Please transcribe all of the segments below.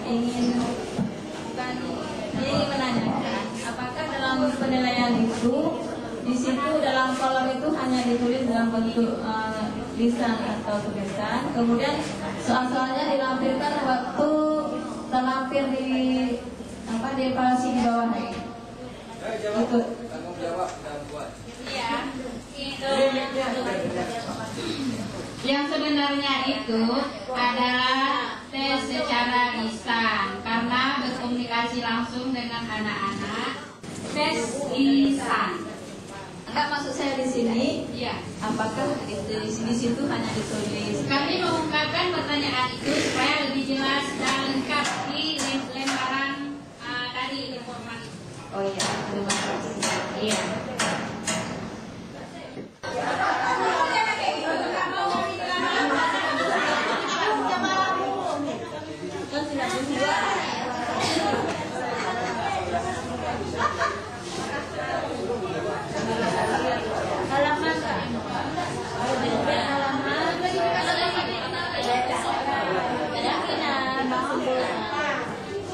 ingin bukan dia ingin menanyakan apakah dalam penilaian itu di situ dalam kolom itu hanya ditulis dalam bentuk lisan atau tulisan, kemudian soal-soalnya dilampirkan waktu terlampir di evaluasi di bawah itu. Tanggung jawab dan buat. Iya, itu. Yang sebenarnya itu adalah tes secara lisan karena berkomunikasi langsung dengan anak-anak. Tes lisan. Enggak, maksud saya di sini, Iya. apakah di situ hanya ditulis? Kami mengungkapkan pertanyaan itu supaya lebih jelas dan lengkap di lembaran dari informasi. Oh iya, terima kasih. Iya.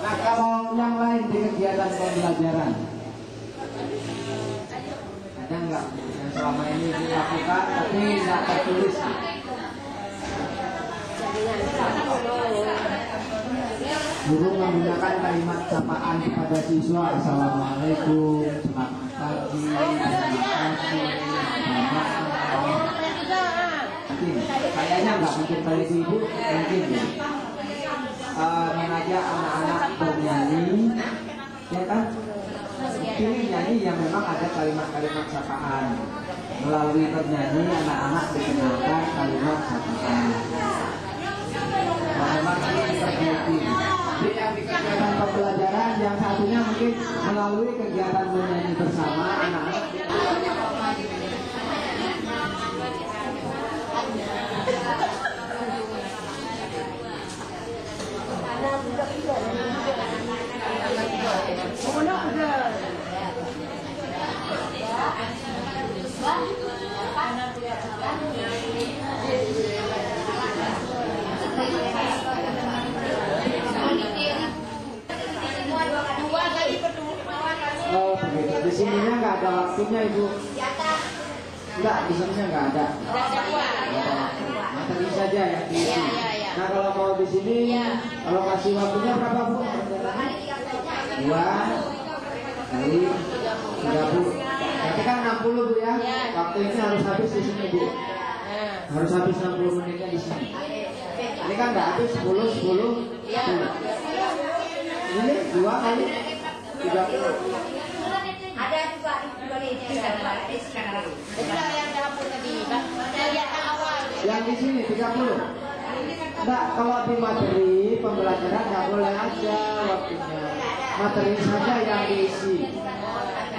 Nah, kalau yang lain di kegiatan pembelajaran, ada nggak yang selama ini dilakukan tapi nggak tertulis? Guru menggunakan kalimat sapaan kepada siswa, Assalamualaikum, selamat pagi, terima kasih, selamat malam. Mungkin, kayaknya nggak mungkin kali itu ibu, mungkin ya. Mengajak anak-anak bernyanyi, ya kan? Pilih nyanyi yang memang ada kalimat-kalimat sapaan. Melalui bernyanyi anak-anak dikenalkan kalimat sapaan. Memang ini terjadi. Di kegiatan pembelajaran yang satunya mungkin melalui kegiatan bernyanyi bersama anak-anak. Oh begitu. Di sininya nggak ada waktunya ibu. Enggak, di sininya nggak ada. Materi saja yang diisi. Nah kalau mau di sini, kalau kasih waktunya berapa bu? 2 kali 30. Berarti kan 60 bu ya. Waktu ini harus habis di sini bu. Harus habis 60 menitnya di sini. Ini kan nggak habis 10. Ini 2 kali 30. Ada juga yang dapur tadi, kegiatan awal. Yang di sini 30. Enggak, kalau di materi pembelajaran nggak boleh aja waktunya. Materi saja yang diisi.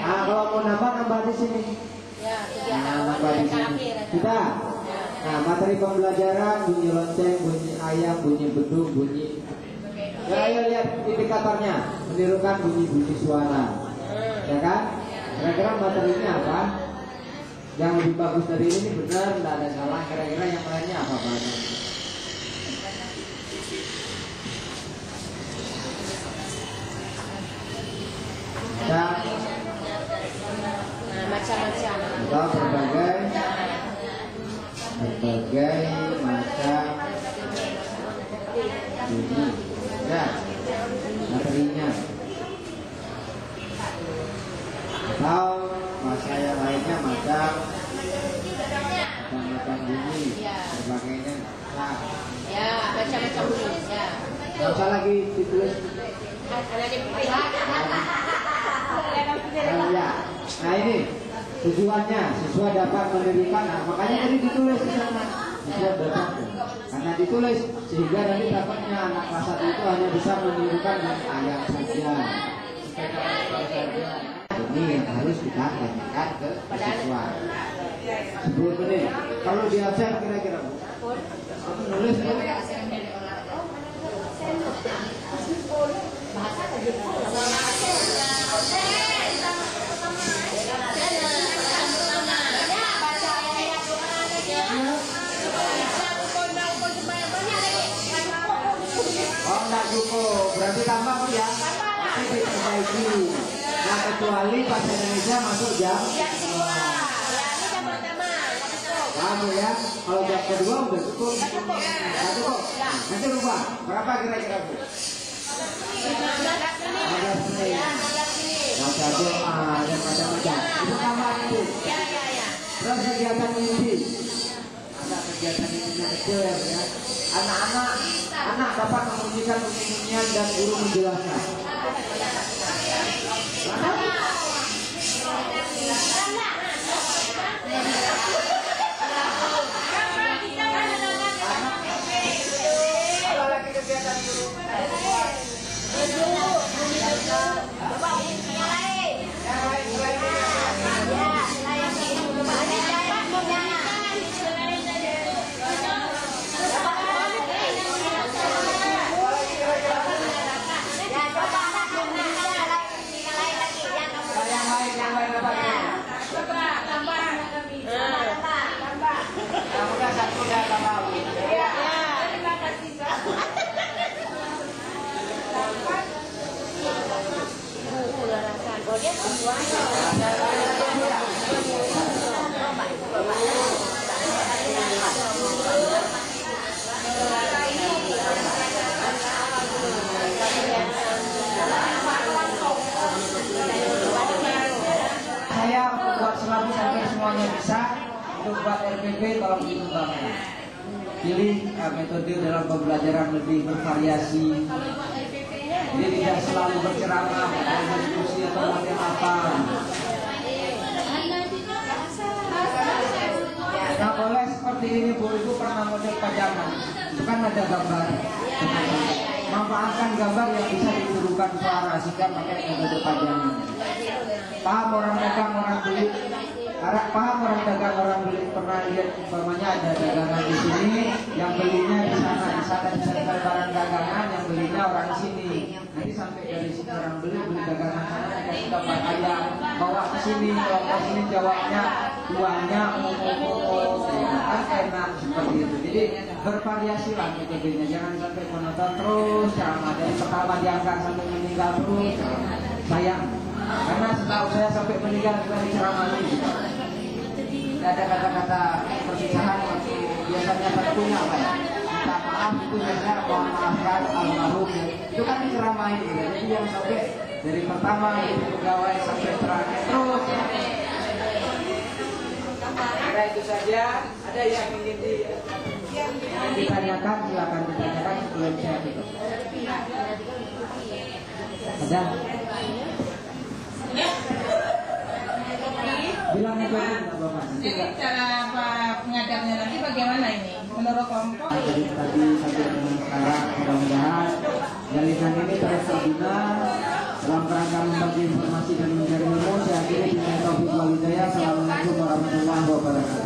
Nah, kalau mau nambah di sini. Nah, nambah di sini. Kita. Nah, materi pembelajaran bunyi lonceng, bunyi ayam, bunyi beduk, bunyi. Ya, ayo lihat indikatornya, menirukan bunyi-bunyi suara. Ya kan? Kira-kira materinya apa? Yang lebih bagus dari ini benar, tidak ada salah. Kira-kira yang lainnya apa bahannya? Dan Macam-macam. atau berbagai macam bunyi. Ya, materinya. Atau bahasa yang lainnya macam bunyi, sebagainya. Nah, Ya, macam-macam bunyi. Ya. nggak usah lagi ditulis. Ada di pihak. Ya. Nah ini tujuannya siswa dapat mendirikan. Nah, makanya tadi ditulis di sana. Siswa dapat karena ditulis sehingga nanti dapatnya anak kelas 1 itu hanya bisa menirukan ayat saja. Ini yang harus kita tanyakan ke siswa. 10 menit. Kalau di absen kira-kira kamu nulis ya? Oh enggak cukup. kecuali bahasa Indonesia masuk jam 2. Kamu ya, kalau jam kedua udah cukup. Nggak cukup. Nanti lupa. Berapa kira-kira Bu? 15 menit. Baca doa dan macam-macam. Itu tambahan itu. Terus kegiatan inti. Ada kegiatan intinya kecil ya. Anak dapat memunyikan bunyi-bunyian dan guru menjelaskan. Apalagi kegiatan guru? Saya buat selalu sampai semuanya bisa. Untuk buat RPP tolong dikembangkan. Pilih metode dalam pembelajaran lebih bervariasi. Jadi tidak selalu berceramah, berdiskusi atau model apa. Nah boleh seperti ini Bu, Ibu pernah model pajangan. Itu kan ada gambar. Manfaatkan gambar yang bisa dituduhkan suara sehingga pakai metode pajangan. Paham orang dagang, orang beli. Paham orang dagang, orang beli. Pernah lihat umpamanya ada dagangan di sini, yang belinya di sana bisa barang dagangan, yang belinya orang sini. Nanti sampai dari sini orang beli dagangan sana, dikasih gambar ayam, bawa ke sini, kalau ke sini jawabnya uangnya kan enak seperti itu. Jadi bervariasi lah metodenya, jangan sampai monoton terus ceramah dari pertama diangkat sampai meninggal terus. Sayang, karena setahu saya sampai meninggal kita diceramahi. Tidak ada kata-kata perpisahan waktu biasanya tentunya apa ya? Minta maaf itu biasanya mohon maafkan almarhum. Itu kan diceramahi gitu. Jadi yang sampai dari pertama itu pegawai sampai terakhir terus. Karena itu saja. Ada yang ingin ditanyakan, silakan ditanyakan sebelum saya tutup. Ada? Bilang itu Bapak. Jadi cara pengajarnya nanti bagaimana ini? Menurut kelompok? Tadi sampai dengan sekarang mudah-mudahan jalinan ini terus terguna dalam kerangka membagi informasi dan mencari ilmu. Saya akhiri dengan taufiq wal hidayah. Assalamualaikum warahmatullahi wabarakatuh.